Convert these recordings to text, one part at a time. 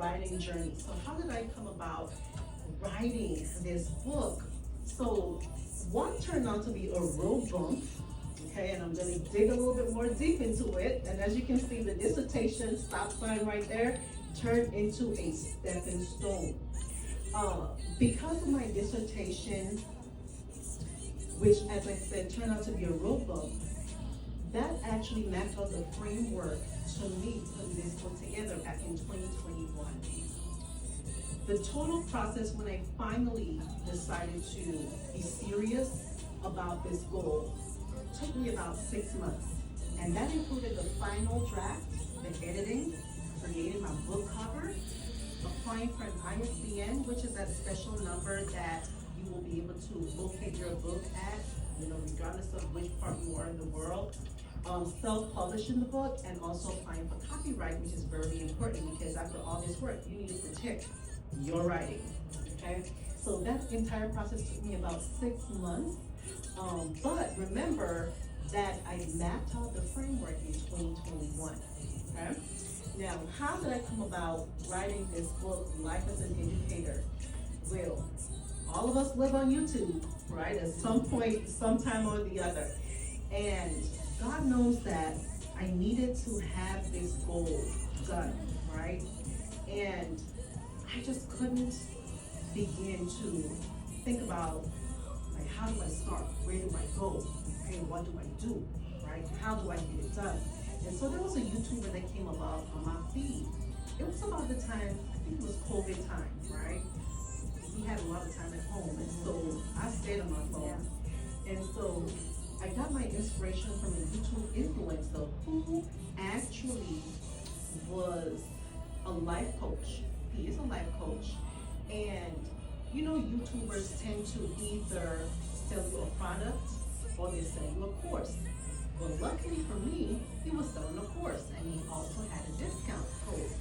writing journey. So how did I come about writing this book? So one turned out to be a road bump, okay, and I'm gonna dig a little bit more deep into it. And as you can see, the dissertation stop sign right there turned into a stepping stone. Because of my dissertation, which as I said turned out to be a road bump, that actually mapped out the framework to me putting this book together back in 2021. The total process when I finally decided to be serious about this goal took me about 6 months. And that included the final draft, the editing, creating my book cover, applying for an ISBN, which is that special number that you will be able to locate your book at, regardless of which part you are in the world. Self-publishing the book, and also applying for copyright, which is very important because after all this work, you need to protect your writing, okay? So that entire process took me about 6 months. But remember that I mapped out the framework in 2021, okay? Now, how did I come about writing this book, Life as an Educator? Well, all of us live on YouTube, right? At some point, sometime or the other. And God knows that I needed to have this goal done, right? And I just couldn't begin to think about, like, how do I start? Where do I go? Okay, what do I do, right? How do I get it done? And so there was a YouTuber that came about on my feed. It was about the time, I think it was COVID time, right? We had a lot of time at home, and so I stayed on my phone. Yeah. And so I got my inspiration from a YouTube influencer who actually was a life coach. He is a life coach. And YouTubers tend to either sell you a product or they sell you a course. Well, luckily for me, he was selling a course and he also had a discount code.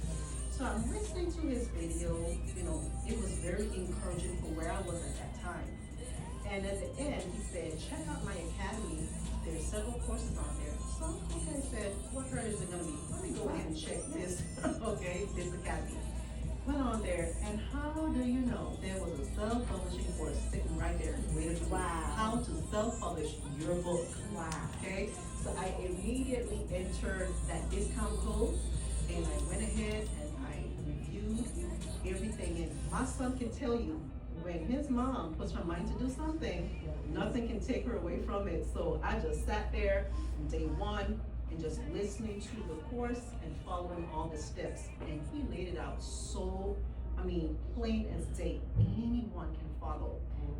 So I'm listening to his video, it was very encouraging for where I was at that time. And at the end, he said, check out my academy. There's several courses on there. So, okay, I said, what grade is it gonna be? Let me go ahead and check this, okay, this academy. Went on there, and how do you know there was a self-publishing course sitting right there waiting for how to self-publish your book. Wow. Okay, so I immediately entered that discount code, and I went ahead and I reviewed everything. And my son can tell you, when his mom puts her mind to do something, nothing can take her away from it. So I just sat there day one and just listening to the course and following all the steps. And he laid it out so, plain as day. Anyone can follow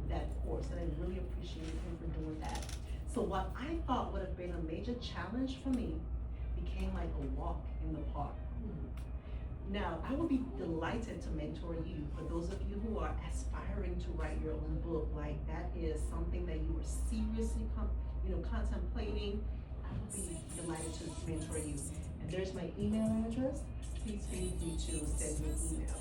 that course, and I really appreciate him for doing that. So what I thought would have been a major challenge for me became like a walk in the park. Now, I would be delighted to mentor you. For those of you who are aspiring to write your own book, like that is something that you are seriously contemplating, I would be delighted to mentor you. And there's my email address. Please feel free to send me an email.